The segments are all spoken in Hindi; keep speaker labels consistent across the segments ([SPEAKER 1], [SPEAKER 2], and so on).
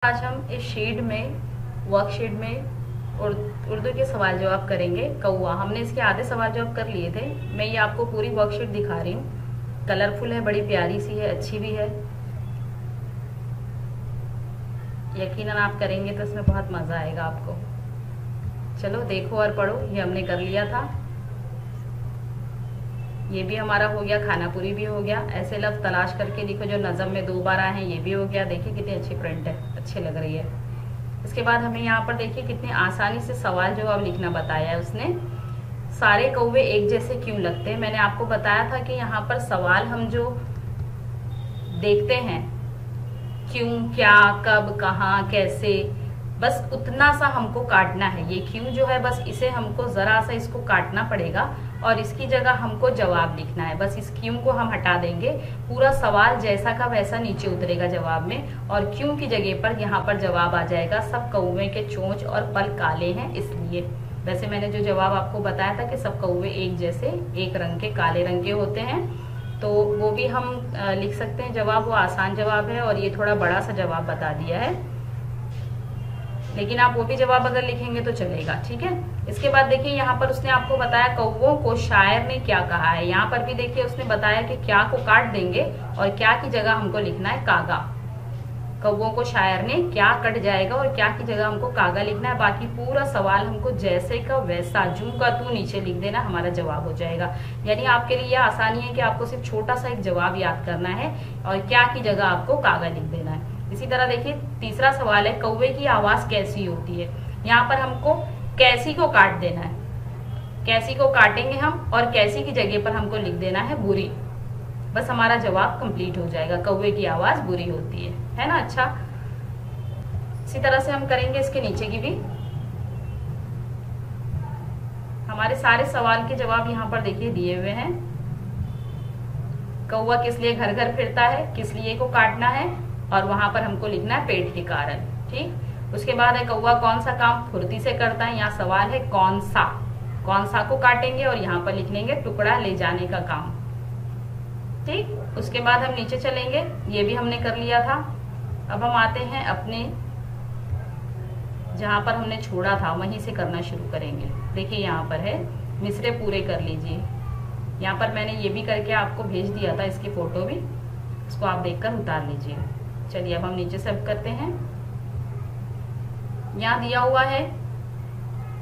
[SPEAKER 1] आज हम इस शीट में वर्कशीट में उर्दू के सवाल जवाब करेंगे। कौवा, हमने इसके आधे सवाल जवाब कर लिए थे। मैं ये आपको पूरी वर्कशीट दिखा रही हूँ। कलरफुल है, बड़ी प्यारी सी है, अच्छी भी है। यकीनन आप करेंगे तो इसमें बहुत मज़ा आएगा आपको। चलो देखो और पढ़ो। ये हमने कर लिया था। ये भी हमारा हो गया, खाना पूरी भी हो गया। ऐसे लफ्ज़ तलाश करके लिखो जो नज़म में 2 बार आए हैं, ये भी हो गया। देखिए कितनी अच्छी प्रिंट है, अच्छी लग रही है। इसके बाद हमें यहाँ पर देखिए कितनी आसानी से सवाल जवाब लिखना बताया है उसने। सारे कौवे एक जैसे क्यों लगते हैं। मैंने आपको बताया था कि यहाँ पर सवाल हम जो देखते हैं, क्यों, क्या, कब, कहाँ, कैसे, बस उतना सा हमको काटना है। ये क्यों जो है बस इसे हमको जरा सा इसको काटना पड़ेगा और इसकी जगह हमको जवाब लिखना है। बस इस क्यों को हम हटा देंगे, पूरा सवाल जैसा का वैसा नीचे उतरेगा जवाब में, और क्यों की जगह पर यहाँ पर जवाब आ जाएगा। सब कौवे के चोंच और पल काले हैं इसलिए। वैसे मैंने जो जवाब आपको बताया था कि सब कौवे एक जैसे एक रंग के काले रंग के होते हैं, तो वो भी हम लिख सकते हैं जवाब। वो आसान जवाब है और ये थोड़ा बड़ा सा जवाब बता दिया है, लेकिन आप वो भी जवाब अगर लिखेंगे तो चलेगा, ठीक है। इसके बाद देखिए यहाँ पर उसने आपको बताया कौवों को शायर ने क्या कहा है। यहाँ पर भी देखिए उसने बताया कि क्या को काट देंगे और क्या की जगह हमको लिखना है कागा। कौवों को शायर ने क्या कट जाएगा और क्या की जगह हमको कागा लिखना है। बाकी पूरा सवाल हमको जैसे का वैसा, जू का तू नीचे लिख देना, हमारा जवाब हो जाएगा। यानी आपके लिए यह आसानी है कि आपको सिर्फ छोटा सा एक जवाब याद करना है और क्या की जगह आपको कागा लिख देना है। इसी तरह देखिए तीसरा सवाल है कौवे की आवाज कैसी होती है। यहाँ पर हमको कैसी को काट देना है, कैसी को काटेंगे हम और कैसी की जगह पर हमको लिख देना है बुरी। बस हमारा जवाब कंप्लीट हो जाएगा। कौवे की आवाज बुरी होती है ना। अच्छा, इसी तरह से हम करेंगे इसके नीचे की भी। हमारे सारे सवाल के जवाब यहाँ पर देखिए दिए हुए हैं। कौवा किस लिए घर घर फिरता है, किस लिए को काटना है और वहां पर हमको लिखना है पेट के कारण, ठीक। उसके बाद है कौवा कौन सा काम फुर्ती से करता है। यहाँ सवाल है कौन सा, कौन सा को काटेंगे और यहाँ पर लिख लेंगे टुकड़ा ले जाने का काम, ठीक। उसके बाद हम नीचे चलेंगे, ये भी हमने कर लिया था। अब हम आते हैं अपने जहां पर हमने छोड़ा था वहीं से करना शुरू करेंगे। देखिए यहाँ पर है मिसरे पूरे कर लीजिए। यहाँ पर मैंने ये भी करके आपको भेज दिया था, इसकी फोटो भी, इसको आप देखकर उतार लीजिए। चलिए अब हम नीचे से अब करते हैं। यहाँ दिया हुआ है,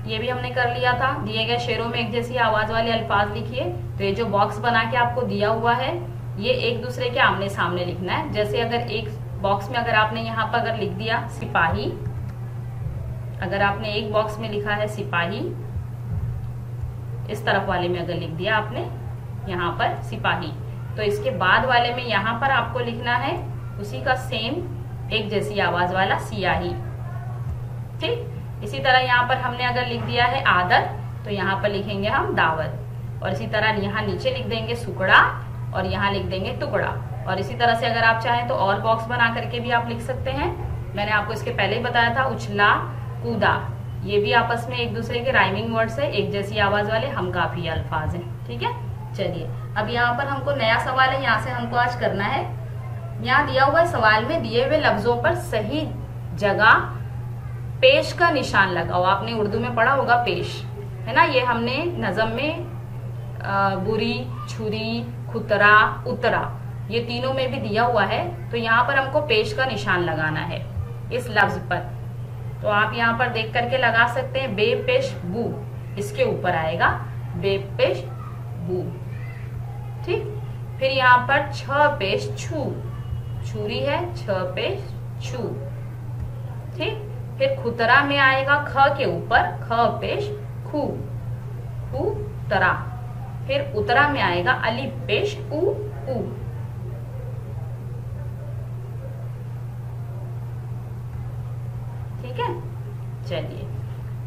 [SPEAKER 1] ये भी हमने कर लिया था। दिए गए शेरों में एक जैसी आवाज वाले अल्फाज लिखिए। तो ये जो बॉक्स बना के आपको दिया हुआ है, ये एक दूसरे के आमने सामने लिखना है। जैसे अगर एक बॉक्स में अगर आपने यहाँ पर अगर लिख दिया सिपाही, अगर आपने एक बॉक्स में लिखा है सिपाही, इस तरफ वाले में अगर लिख दिया आपने यहाँ पर सिपाही, तो इसके बाद वाले में यहाँ पर आपको लिखना है उसी का सेम एक जैसी आवाज वाला सियाही, ठीक। इसी तरह यहाँ पर हमने अगर लिख दिया है आदत, तो यहाँ पर लिखेंगे हम दावत। और इसी तरह यहाँ नीचे लिख देंगे सुकड़ा और यहाँ लिख देंगे टुकड़ा। और इसी तरह से अगर आप चाहें तो और बॉक्स बना करके भी आप लिख सकते हैं। मैंने आपको इसके पहले ही बताया था उछला कूदा, ये भी आपस में एक दूसरे के राइमिंग वर्ड्स है, एक जैसी आवाज वाले हम काफी अल्फाज हैं, ठीक है। चलिए अब यहाँ पर हमको नया सवाल है, यहाँ से हमको आज करना है। यहाँ दिया हुआ सवाल में दिए हुए लफ्जों पर सही जगह पेश का निशान लगाओ। आपने उर्दू में पढ़ा होगा पेश, है ना। ये हमने नज़म में बुरी, छुरी, खुतरा, उतरा, ये तीनों में भी दिया हुआ है। तो यहाँ पर हमको पेश का निशान लगाना है इस लफ्ज पर। तो आप यहाँ पर देख करके लगा सकते हैं। बेपेश बू, इसके ऊपर आएगा बेपेश बू, ठीक। फिर यहाँ पर छ पेश छू, छुरी है, छ पेश छू, ठीक। फिर खुतरा में आएगा ख के ऊपर ख पेश खू, खू तरा। फिर उतरा में आएगा अलिफ पेश उ, उ, ठीक है। चलिए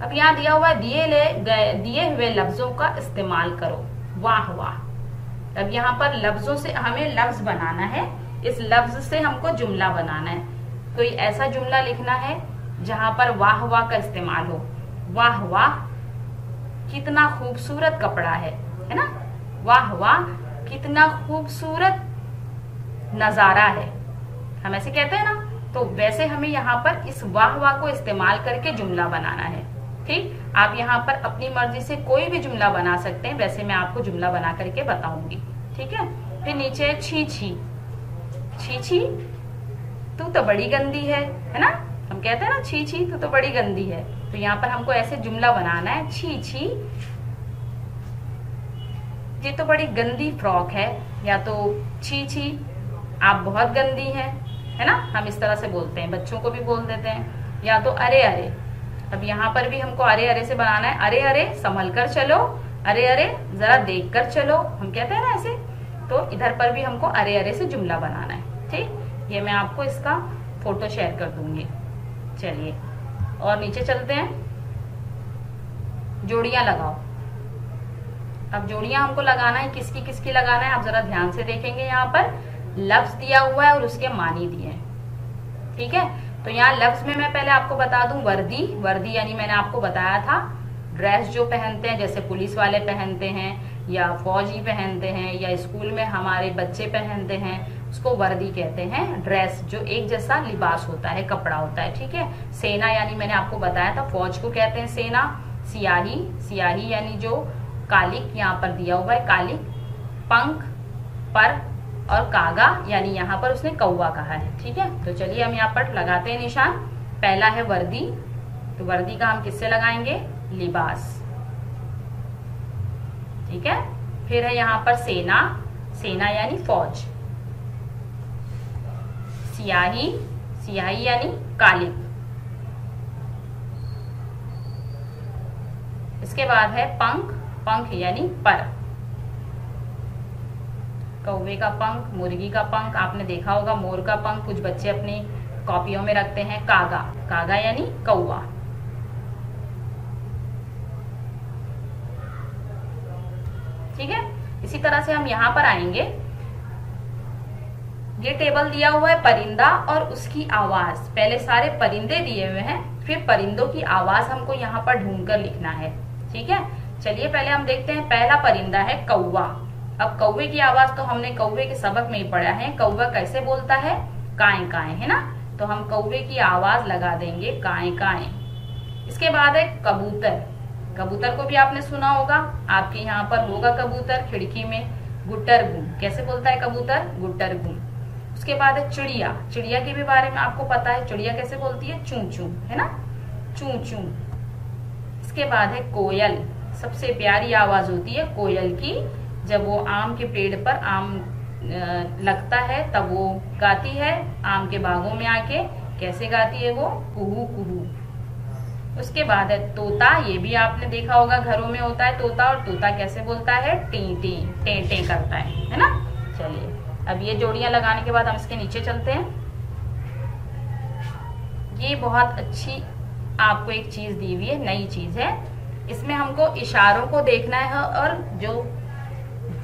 [SPEAKER 1] अब यहाँ दिया हुआ दिए हुए लफ्जों का इस्तेमाल करो। वाह वाह। अब यहाँ पर लफ्जों से हमें लफ्ज बनाना है, इस लफ्ज से हमको जुमला बनाना है। कोई ऐसा जुमला लिखना है जहां पर वाह वाह का इस्तेमाल हो। वाह वाह कितना खूबसूरत कपड़ा है ना। वाह वाह कितना खूबसूरत नजारा है, हम ऐसे कहते हैं ना। तो वैसे हमें यहाँ पर इस वाह वाह को इस्तेमाल करके जुमला बनाना है। ठीक, आप यहाँ पर अपनी मर्जी से कोई भी जुमला बना सकते हैं, वैसे मैं आपको जुमला बना करके बताऊंगी। ठीक है, फिर नीचे है छी छी। छी छी तू तो बड़ी गंदी है ना, हम कहते हैं ना छी छी तू तो बड़ी गंदी है। तो यहाँ पर हमको ऐसे जुमला बनाना है, छी छी ये तो बड़ी गंदी फ्रॉक है, या तो छी छी आप बहुत गंदी है ना, हम इस तरह से बोलते हैं, बच्चों को भी बोल देते हैं। या तो अरे अरे, अब यहाँ पर भी हमको अरे अरे से बनाना है, अरे अरे संभल कर चलो, अरे अरे जरा देख कर चलो, हम कहते हैं ना ऐसे। तो इधर पर भी हमको अरे अरे से जुमला बनाना है। ठीक, ये मैं आपको इसका फोटो शेयर कर दूंगी। चलिए और नीचे चलते हैं, जोड़ियां लगाओ। अब जोड़ियां हमको लगाना है, किसकी किसकी लगाना है आप जरा ध्यान से देखेंगे। यहाँ पर लफ्ज दिया हुआ है और उसके मानी दिए हैं। ठीक है, तो यहाँ लफ्ज में मैं पहले आपको बता दूं, वर्दी। वर्दी यानी मैंने आपको बताया था ड्रेस जो पहनते हैं, जैसे पुलिस वाले पहनते हैं या फौजी पहनते हैं या स्कूल में हमारे बच्चे पहनते हैं, उसको वर्दी कहते हैं। ड्रेस जो एक जैसा लिबास होता है, कपड़ा होता है। ठीक है, सेना यानी मैंने आपको बताया था फौज को कहते हैं सेना। सियाही, सियाही यानी जो कालिक यहाँ पर दिया हुआ है, कालिक। पंख, पर और कागा यानी यहाँ पर उसने कौवा कहा है। ठीक है, तो चलिए हम यहाँ पर लगाते हैं निशान। पहला है वर्दी, तो वर्दी का हम किससे लगाएंगे, लिबास। ठीक है, फिर है यहाँ पर सेना, सेना यानी फौज। सियाही, सियाही यानी कालिक। इसके बाद है पंख, पंख यानी पर। कौवे का पंख, मुर्गी का पंख, आपने देखा होगा मोर का पंख कुछ बच्चे अपनी कॉपियों में रखते हैं। कागा, कागा यानी कौवा। ठीक है, इसी तरह से हम यहाँ पर आएंगे। ये टेबल दिया हुआ है परिंदा और उसकी आवाज। पहले सारे परिंदे दिए हुए हैं, फिर परिंदों की आवाज हमको यहाँ पर ढूंढकर लिखना है। ठीक है, चलिए पहले हम देखते हैं। पहला परिंदा है कौवा। अब कौवे की आवाज तो हमने कौवे के सबक में ही पढ़ा है, कौवा कैसे बोलता है, काए काए, है ना। तो हम कौवे की आवाज लगा देंगे काए काए। इसके बाद है कबूतर। कबूतर को भी आपने सुना होगा, आपके यहाँ पर होगा कबूतर खिड़की में। गुट्टर गुम, कैसे बोलता है कबूतर, गुट्टर गुम। उसके बाद है चिड़िया। चिड़िया के भी बारे में आपको पता है, चिड़िया कैसे बोलती है, चू चू, है ना, चू चू। इसके बाद है कोयल। सबसे प्यारी आवाज होती है कोयल की, जब वो आम के पेड़ पर आम लगता है तब वो गाती है, आम के बागों में आके। कैसे गाती है वो, कुहू कुहू। उसके बाद है तोता। ये भी आपने देखा होगा, घरों में होता है तोता, और तोता कैसे बोलता है, टी टी, टे टे करता है ना। चलिए अब ये जोड़ियां लगाने के बाद हम इसके नीचे चलते हैं। ये बहुत अच्छी आपको एक चीज दी हुई है, नई चीज है। इसमें हमको इशारों को देखना है, और जो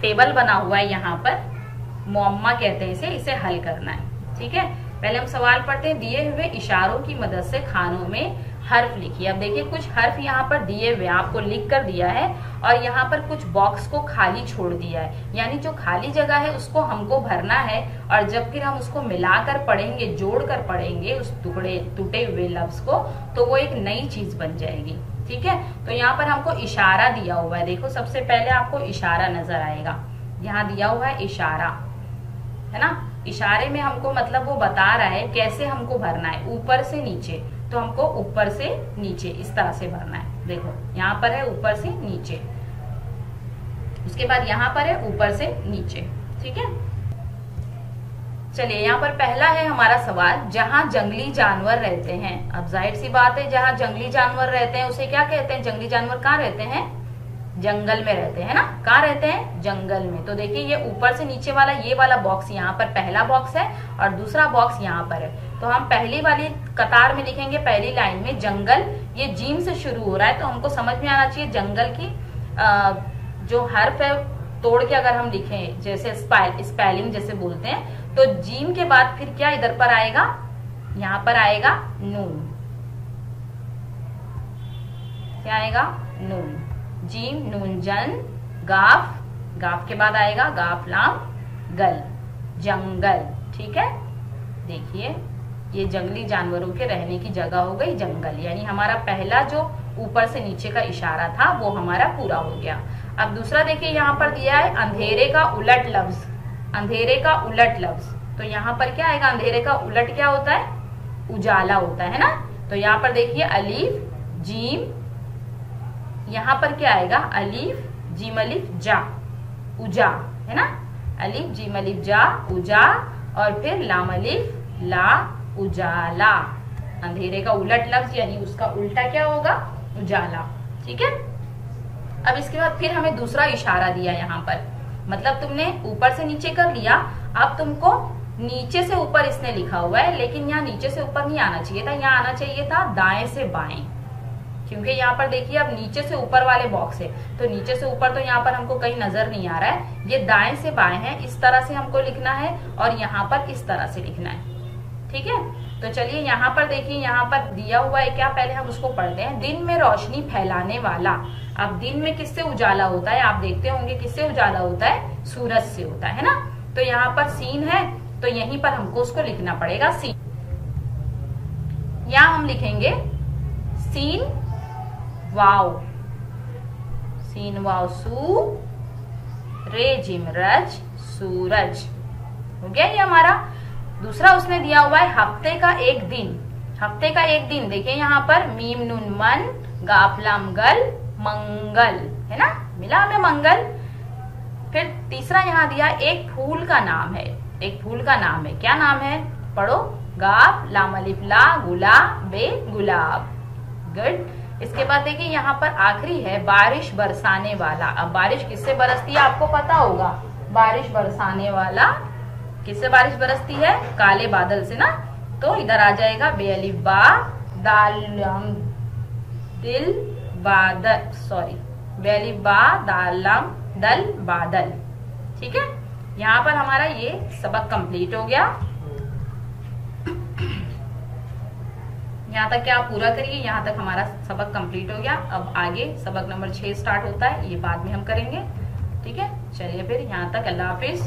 [SPEAKER 1] टेबल बना हुआ है यहाँ पर, मुअम्मा कहते हैं इसे हल करना है। ठीक है, पहले हम सवाल पढ़ते हैं। दिए हुए इशारों की मदद से खानों में हर्फ लिखिए। अब देखिए कुछ हर्फ यहाँ पर दिए हुए आपको लिख कर दिया है, और यहाँ पर कुछ बॉक्स को खाली छोड़ दिया है, यानी जो खाली जगह है उसको हमको भरना है। और जब फिर हम उसको मिलाकर पढ़ेंगे, जोड़ कर पढ़ेंगे उस टूटे हुए लफ्ज को, तो वो एक नई चीज बन जाएगी। ठीक है, तो यहाँ पर हमको इशारा दिया हुआ है। देखो सबसे पहले आपको इशारा नजर आएगा, यहाँ दिया हुआ है इशारा, है ना। इशारे में हमको मतलब वो बता रहा है कैसे हमको भरना है, ऊपर से नीचे। तो हमको ऊपर से नीचे इस तरह से भरना है। देखो यहाँ पर है ऊपर से नीचे, उसके बाद यहाँ पर है ऊपर से नीचे। ठीक है, चलिए यहाँ पर पहला है हमारा सवाल, जहाँ जंगली जानवर रहते हैं। अब जाहिर सी बात है, जहाँ जंगली जानवर रहते हैं उसे क्या कहते हैं, जंगली जानवर कहाँ रहते हैं, जंगल में रहते हैं ना। कहाँ रहते हैं, जंगल में। तो देखिए ये ऊपर से नीचे वाला ये वाला बॉक्स यहाँ पर पहला बॉक्स है, और दूसरा बॉक्स यहाँ पर है। तो हम पहली वाली कतार में लिखेंगे, पहली लाइन में जंगल। ये जीम से शुरू हो रहा है, तो हमको समझ में आना चाहिए जंगल की जो हर्फ है तोड़ के अगर हम लिखें, जैसे स्पेलिंग जैसे बोलते हैं, तो जीम के बाद फिर क्या इधर पर आएगा, यहाँ पर आएगा नून। क्या आएगा, नून। जीम नून जन, गाफ, गाफ के बाद आएगा गाफ लाम गल, जंगल। ठीक है, देखिए ये जंगली जानवरों के रहने की जगह हो गई जंगल। यानी हमारा पहला जो ऊपर से नीचे का इशारा था वो हमारा पूरा हो गया। अब दूसरा देखिए यहाँ पर दिया है अंधेरे का उलट लफ्ज, अंधेरे का उलट लफ्ज। तो यहाँ पर क्या आएगा, अंधेरे का उलट क्या होता है, उजाला होता है ना। तो यहाँ पर देखिए अलीफ जीम, यहाँ पर क्या आएगा अलीफ जीम अलीफ जा, उजा है ना, अलीफ जीम अलीफ जा उजा, और फिर लाम अलीफ ला उजाला। अंधेरे का उलट लफ्ज यानी उसका उल्टा क्या होगा, उजाला। ठीक है। अब इसके बाद फिर हमें दूसरा इशारा दिया यहाँ पर, मतलब तुमने ऊपर से नीचे कर लिया, अब तुमको नीचे से ऊपर इसने लिखा हुआ है, लेकिन यहाँ नीचे से ऊपर नहीं आना चाहिए था, यहाँ आना चाहिए था दाएं से बाएं, क्योंकि यहाँ पर देखिए अब नीचे से ऊपर वाले बॉक्स है, तो नीचे से ऊपर तो यहाँ पर हमको कहीं नजर नहीं आ रहा है, ये दाएं से बाएं है, इस तरह से हमको लिखना है और यहाँ पर इस तरह से लिखना है। ठीक है। तो चलिए यहाँ पर देखिए, यहाँ पर दिया हुआ है क्या, पहले हम उसको पढ़ते हैं। दिन में रोशनी फैलाने वाला। अब दिन में किससे उजाला होता है, आप देखते होंगे किससे उजाला होता है, सूरज से होता है ना। तो यहाँ पर सीन है, तो यहीं पर हमको उसको लिखना पड़ेगा सीन। यहाँ हम लिखेंगे सीन वाव, सीन वाव सू रे जिम रज सूरज। हो गया ये हमारा। दूसरा उसने दिया हुआ है हफ्ते का एक दिन, हफ्ते का एक दिन। देखिए यहाँ पर मीम नून मन गाफलाम गल मंगल, है ना, मिला हमें मंगल। फिर तीसरा यहाँ दिया एक फूल का नाम है, एक फूल का नाम है, क्या नाम है, पढ़ो, गाफ लाम अलिफ ला गुलाब बे गुलाब। गुड। इसके बाद देखिए यहाँ पर आखिरी है बारिश बरसाने वाला। अब बारिश किससे बरसती है आपको पता होगा, बारिश बरसाने वाला किससे बारिश बरसती है, काले बादल से ना। तो इधर आ जाएगा बेअलिफ बा दाल दिल बादल, सॉरी बेअलिफ बा दालम दल बादल। ठीक है। यहाँ पर हमारा ये सबक कंप्लीट हो गया। यहाँ तक क्या आप पूरा करिए, यहाँ तक हमारा सबक कंप्लीट हो गया। अब आगे सबक नंबर 6 स्टार्ट होता है, ये बाद में हम करेंगे। ठीक है। चलिए फिर यहाँ तक, अल्लाह हाफिज।